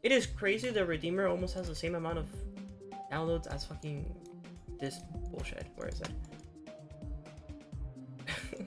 It is crazy the Redeemer almost has the same amount of downloads as fucking this bullshit. Where is it?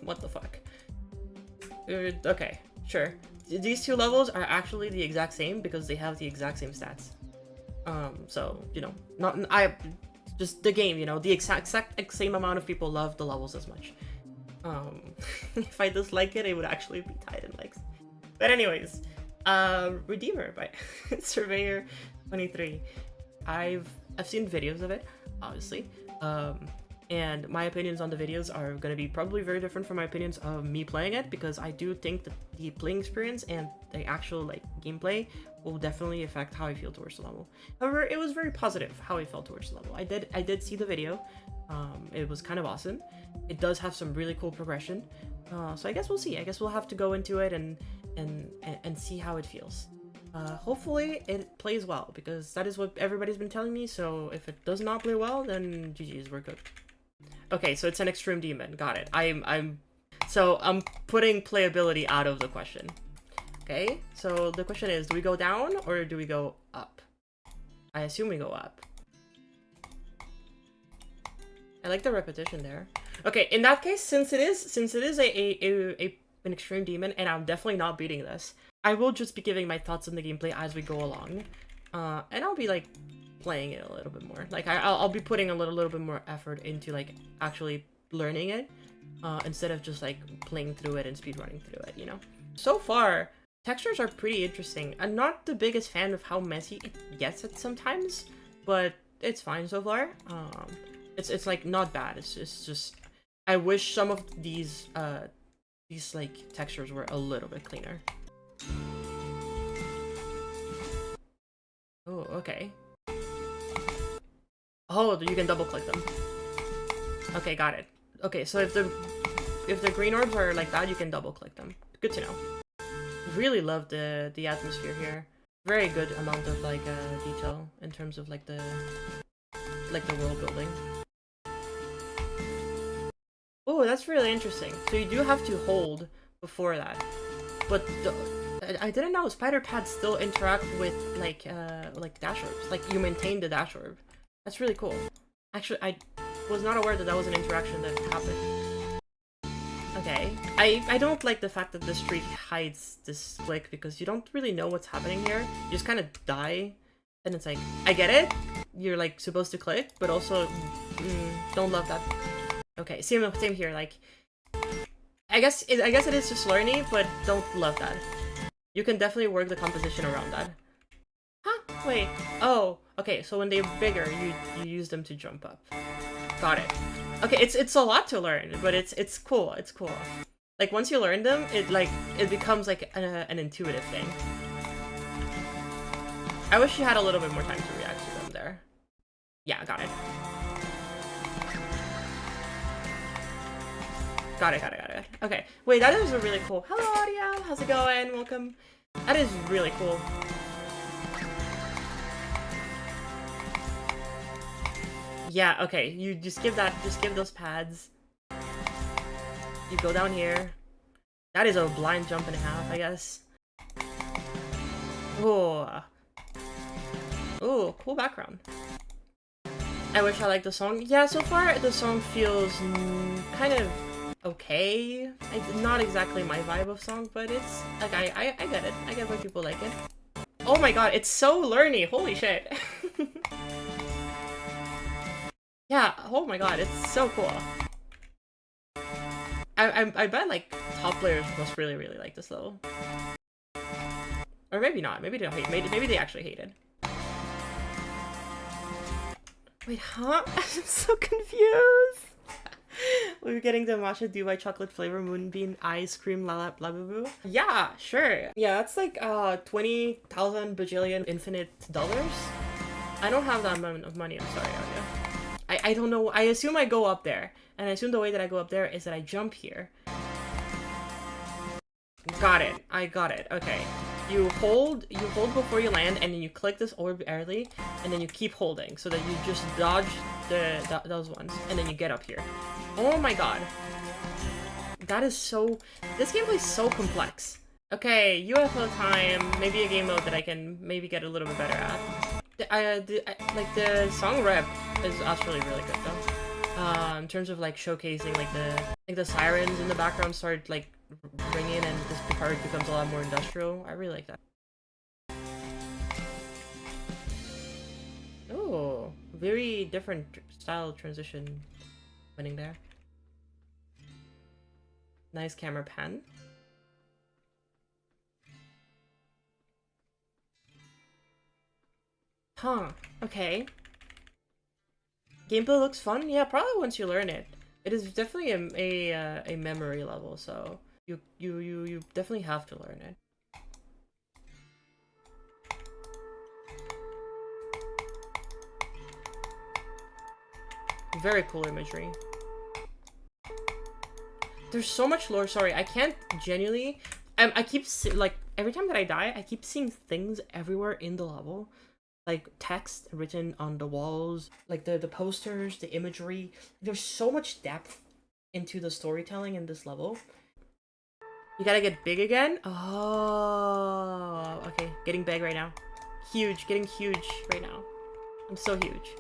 What the fuck? Okay, sure. These two levels are actually the exact same because they have the exact same stats. So, you know, just the game, you know, the exact same amount of people love the levels as much. If I dislike it, it would actually be tied in likes. But anyways, Redeemer by surveyor23. I've seen videos of it, obviously. And my opinions on the videos are going to be probably very different from my opinions of me playing it, because I do think that the playing experience and the actual like gameplay will definitely affect how I feel towards the level. However, it was very positive how I felt towards the level. I did see the video. It was kind of awesome. It does have some really cool progression. So I guess we'll see. I guess we'll have to go into it and see how it feels. Hopefully it plays well, because that is what everybody's been telling me. So if it does not play well, then GG's, we're good. Okay, so it's an extreme demon. Got it. I'm putting playability out of the question. Okay, so the question is, do we go down or do we go up? I assume we go up. I like the repetition there. Okay, in that case, since it is an extreme demon, and I'm definitely not beating this, I will just be giving my thoughts on the gameplay as we go along, and I'll be like playing it a little bit more. Like I'll be putting a little bit more effort into like actually learning it, instead of just like playing through it and speedrunning through it, you know. So far, textures are pretty interesting. I'm not the biggest fan of how messy it gets at sometimes, but it's fine so far. It's like not bad. It's just I wish some of these like textures were a little bit cleaner. Oh, okay. Oh, you can double click them. Okay, got it. Okay, so if the green orbs are like that, you can double click them. Good to know. Really love the atmosphere here. Very good amount of like detail in terms of like the world building. Oh, that's really interesting. So you do have to hold before that, but I didn't know spider pads still interact with like dash orbs. Like you maintain the dash orb. That's really cool. Actually, I was not aware that that was an interaction that happened. Okay. I don't like the fact that the streak hides this click, because you don't really know what's happening here. You just kind of die, and it's like, I get it. You're like supposed to click, but also don't love that. Okay, same here. Like, I guess it is just learning, but don't love that. You can definitely work the composition around that. Huh? Wait. Oh, okay. So when they're bigger, you use them to jump up. Got it. Okay, it's a lot to learn, but it's cool. It's cool. Like once you learn them, it becomes like an intuitive thing. I wish you had a little bit more time to react to them there. Yeah, got it. Got it. Okay, wait, that is a really cool. Hello, Audia. How's it going? Welcome. That is really cool. Yeah, okay, you just give those pads. You go down here. That is a blind jump and a half, I guess. Oh. Oh, cool background. I wish I liked the song. Yeah, so far the song feels kind of okay. It's not exactly my vibe of song, but it's like I get it. I get why people like it. Oh my god, it's so learny. Holy shit. Yeah, oh my god, it's so cool. I bet like top players must really like this level. Or maybe not. Maybe they don't hate. Maybe they actually hate it. Wait, huh? I'm so confused. We're getting the matcha Dubai chocolate flavor moonbeam ice cream la blah blah blah. Yeah, sure. Yeah, that's like 20,000 bajillion infinite dollars. I don't have that amount of money. I'm sorry, Audio. I don't know. I assume I go up there, and I assume the way that I go up there is that I jump here. Got it. I got it. Okay. You hold before you land, and then you click this orb early, and then you keep holding so that you just dodge those ones, and then you get up here. Oh my god. That is so... This gameplay is so complex. Okay, UFO time. Maybe a game mode that I can maybe get a little bit better at. Like the song rep is actually really good though. In terms of like showcasing like the sirens in the background start like ringing and this part becomes a lot more industrial. I really like that. Oh, very different style transition happening there. Nice camera pan. Huh, okay. Gameplay looks fun? Yeah, probably once you learn it. It is definitely a memory level, so you definitely have to learn it. Very cool imagery. There's so much lore. Sorry, I can't genuinely. I keep like every time that I die, I keep seeing things everywhere in the level, like text written on the walls, like the posters, the imagery. There's so much depth into the storytelling in this level. You gotta get big again. Oh, okay. Getting big right now. Huge. Getting huge right now. I'm so huge.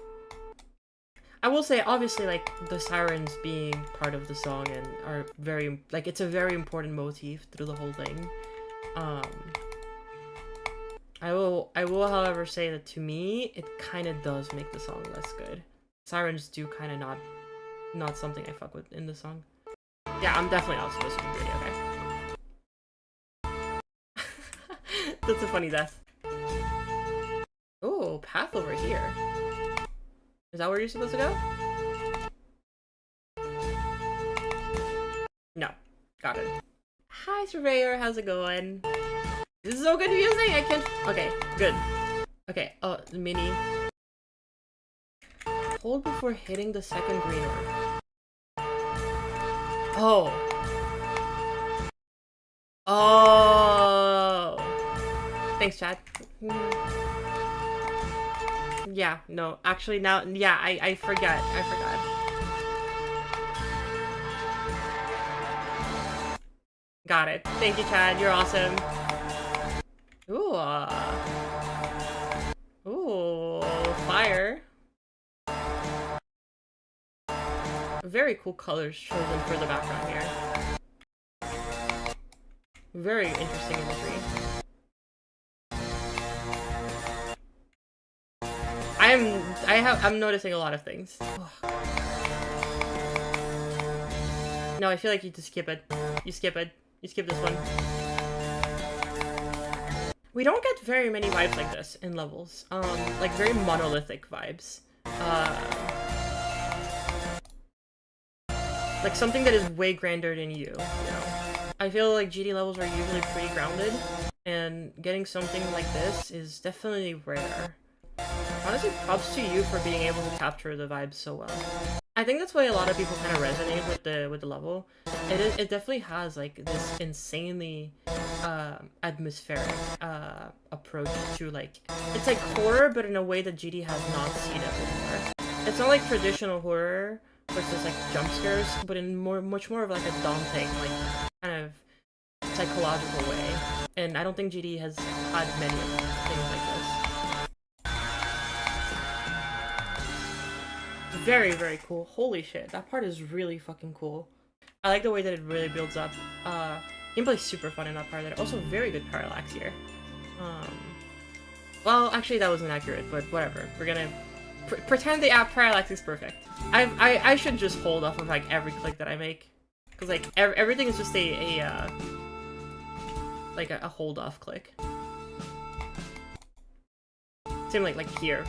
I will say, obviously, like, the sirens being part of the song and are very, like, it's a very important motif through the whole thing. I will, however, say that to me, it kind of does make the song less good. Sirens do kind of not something I fuck with in the song. Yeah, I'm definitely not supposed to be greedy, okay? That's a funny death. Oh, path over here. Is that where you're supposed to go? No. Got it. Hi, Surveyor. How's it going? This is so confusing. I can't... Okay, good. Okay, mini. Hold before hitting the second green orb. Oh. Oh. Thanks, Chad. Yeah, no, actually now, yeah, I forgot. Got it. Thank you, Chad. You're awesome. Ooh. Ooh, fire. Very cool colors chosen for the background here. Very interesting imagery. I'm noticing a lot of things. No, I feel like you just skip it. You skip this one. We don't get very many vibes like this in levels. Like very monolithic vibes. Like something that is way grander than you know? I feel like GD levels are usually pretty grounded, and getting something like this is definitely rare. Honestly, props to you for being able to capture the vibes so well. I think that's why a lot of people kind of resonate with the level. It definitely has like this insanely atmospheric approach to like, it's like horror but in a way that GD has not seen it before. It's not like traditional horror with just like jump scares, but in much more of like a daunting, like kind of psychological way. And I don't think GD has had many things like this. Very, very cool. Holy shit, that part is really fucking cool. I like the way that it really builds up. Gameplay's super fun in that part. Also very good parallax here. Well, actually that wasn't accurate, but whatever. We're gonna pretend the app parallax is perfect. I should just hold off of like every click that I make, because like everything is just a hold off click. Same like here.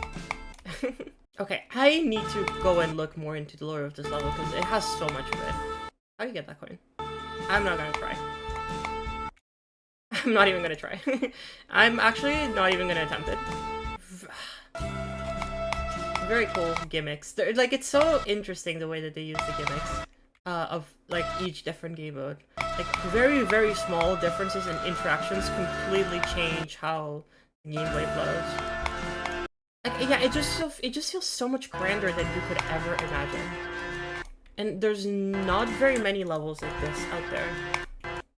Okay, I need to go and look more into the lore of this level because it has so much of it. How do you get that coin? I'm not gonna try. I'm not even gonna try. I'm actually not even gonna attempt it. Very cool gimmicks. Like, it's so interesting the way that they use the gimmicks of like each different game mode. Like very, very small differences in interactions completely change how the gameplay flows. Like, yeah, it just feels so much grander than you could ever imagine. And there's not very many levels like this out there.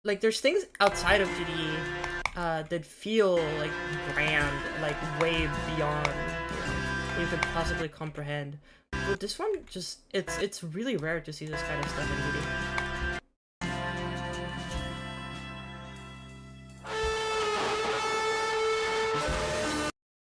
like there's things outside of GDE that feel like grand, like way beyond what you could possibly comprehend. But this one just it's really rare to see this kind of stuff in GDE.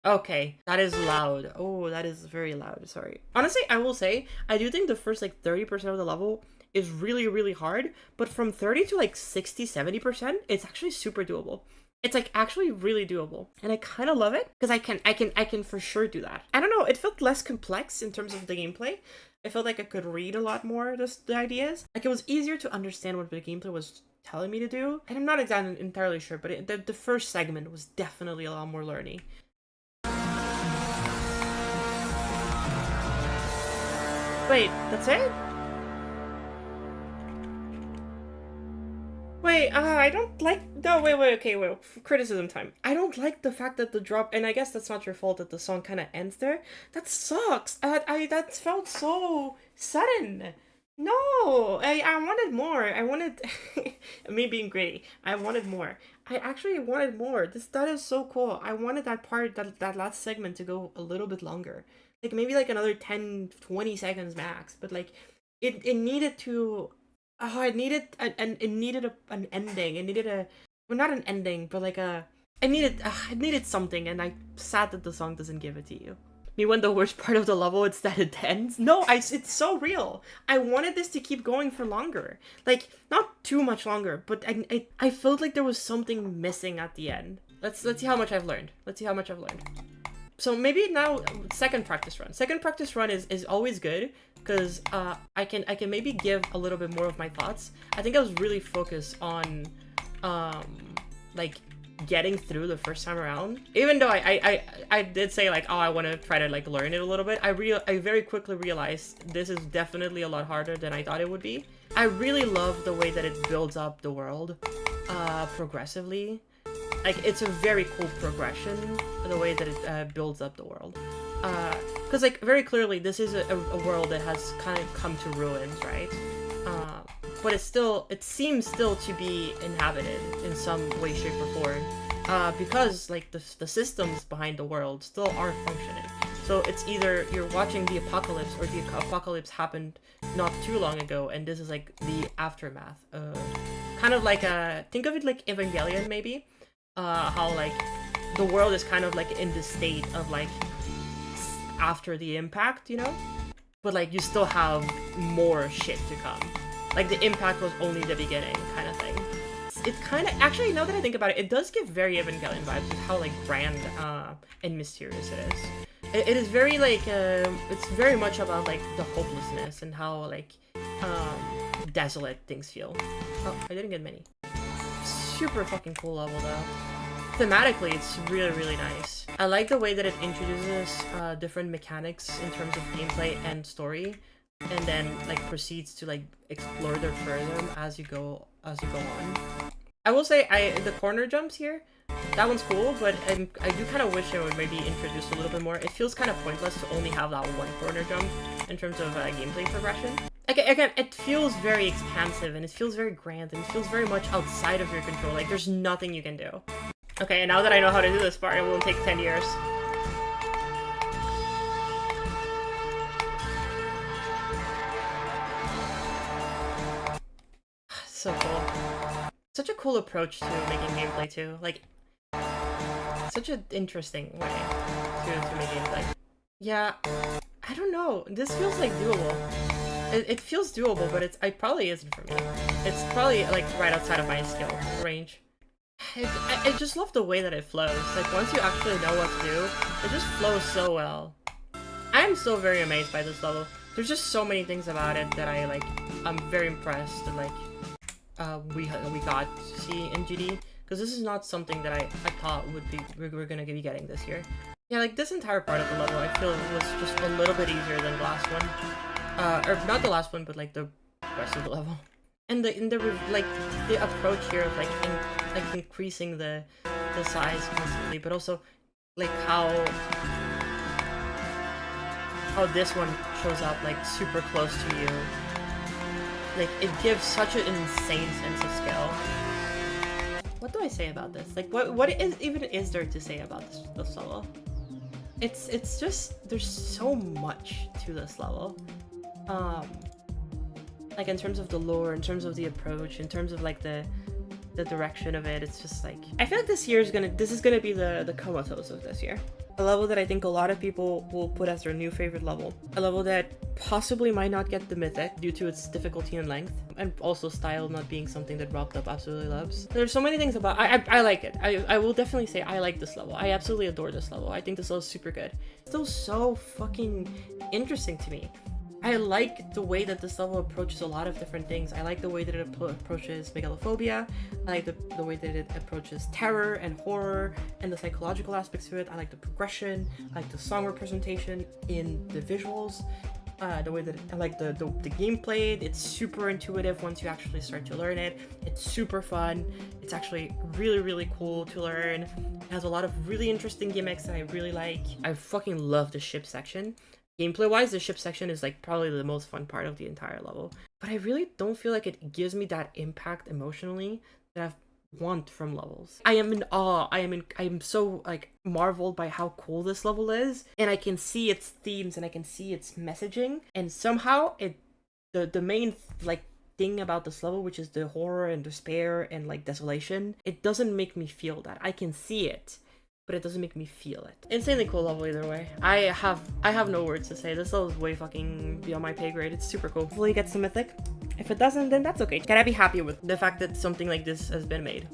Okay, that is loud. Oh, that is very loud. Sorry. Honestly, I will say, I do think the first like 30% of the level is really, really hard, but from 30 to like 60, 70%, it's actually super doable. It's like actually really doable. And I kind of love it because I can for sure do that. I don't know, it felt less complex in terms of the gameplay. I felt like I could read a lot more the ideas. Like it was easier to understand what the gameplay was telling me to do. And I'm not exactly entirely sure, but the first segment was definitely a lot more learning. Wait, that's it? Wait, I don't like... No, wait, okay, wait, criticism time. I don't like the fact that the drop... And I guess that's not your fault that the song kind of ends there. That sucks. That felt so sudden. No, I wanted more. I wanted... Me being greedy. I wanted more. I actually wanted more. That is so cool. I wanted that part, that last segment to go a little bit longer. Like maybe like another 10, 20 seconds max. But like it needed to... Oh, it needed an ending. It needed a... Well, not an ending, but like a... It needed something, and I'm sad that the song doesn't give it to you. Me when the worst part of the level is that it ends? No, it's so real. I wanted this to keep going for longer. Like, not too much longer, but I felt like there was something missing at the end. Let's see how much I've learned. Let's see how much I've learned. So maybe now, second practice run. Second practice run is always good, because I can maybe give a little bit more of my thoughts. I think I was really focused on, like, getting through the first time around. Even though I did say like, oh, I want to try to like learn it a little bit, I very quickly realized this is definitely a lot harder than I thought it would be. I really love the way that it builds up the world progressively. Like, it's a very cool progression, the way that it builds up the world. Because like very clearly this is a world that has kind of come to ruins, right? But it seems still to be inhabited in some way, shape, or form, because like the systems behind the world still are functioning. So it's either you're watching the apocalypse, or the apocalypse happened not too long ago, and this is like the aftermath. Kind of like think of it like Evangelion, maybe. How like the world is kind of like in the state of like after the impact, you know? But like you still have more shit to come. Like the impact was only the beginning, kind of thing. It's kind of, actually, now that I think about it, it does give very Evangelion vibes with how like grand and mysterious it is. It is very like, it's very much about like the hopelessness and how like desolate things feel. Oh, I didn't get many. Super fucking cool level though. Thematically, it's really, really nice. I like the way that it introduces different mechanics in terms of gameplay and story, and then like proceeds to like explore them further as you go on. I will say the corner jumps here, that one's cool, but I do kind of wish it would maybe introduce a little bit more. It feels kind of pointless to only have that one corner jump in terms of gameplay progression. Again, it feels very expansive, and it feels very grand, and it feels very much outside of your control. Like there's nothing you can do. Okay, and now that I know how to do this part, it won't take 10 years. So cool. Such a cool approach to making gameplay too. Like, such an interesting way to make gameplay. Yeah, I don't know. This feels like doable. It feels doable, but it probably isn't for me. It's probably like right outside of my skill range. I just love the way that it flows. Like once you actually know what to do, it just flows so well. I am so very amazed by this level. There's just so many things about it that I'm very impressed and like we got to see in GD, because this is not something that I thought we're gonna be getting this year. Yeah, like this entire part of the level I feel was just a little bit easier than the last one. Or not the last one, but like the rest of the level. And the approach here of like increasing the size constantly, but also like how this one shows up like super close to you. Like it gives such an insane sense of scale. say about this? Like, what is there to say about this level? It's just, there's so much to this level. Like in terms of the lore, in terms of the approach, in terms of like the direction of it, it's just like, I feel like this is gonna be the Comatose of this year. A level that I think a lot of people will put as their new favorite level. A level that possibly might not get the Mythic due to its difficulty and length, and also style not being something that Robbed Up absolutely loves. There's so many things about I like it. I will definitely say I like this level. I absolutely adore this level. I think this level is super good. It's still so fucking interesting to me. I like the way that this level approaches a lot of different things. I like the way that it approaches megalophobia. I like the way that it approaches terror and horror and the psychological aspects to it. I like the progression. I like the song representation in the visuals. The way that I like the gameplay. It's super intuitive once you actually start to learn it. It's super fun. It's actually really, really cool to learn. It has a lot of really interesting gimmicks that I really like. I fucking love the ship section. Gameplay-wise, the ship section is like probably the most fun part of the entire level. But I really don't feel like it gives me that impact emotionally that I want from levels. I am in awe. I am so like marveled by how cool this level is, and I can see its themes and I can see its messaging, and somehow the main like thing about this level, which is the horror and despair and like desolation, it doesn't make me feel that. I can see it, but it doesn't make me feel it. Insanely cool level either way. I have no words to say. This level is way fucking beyond my pay grade. It's super cool. Hopefully it gets the Mythic. If it doesn't, then that's okay. Can I be happy with the fact that something like this has been made?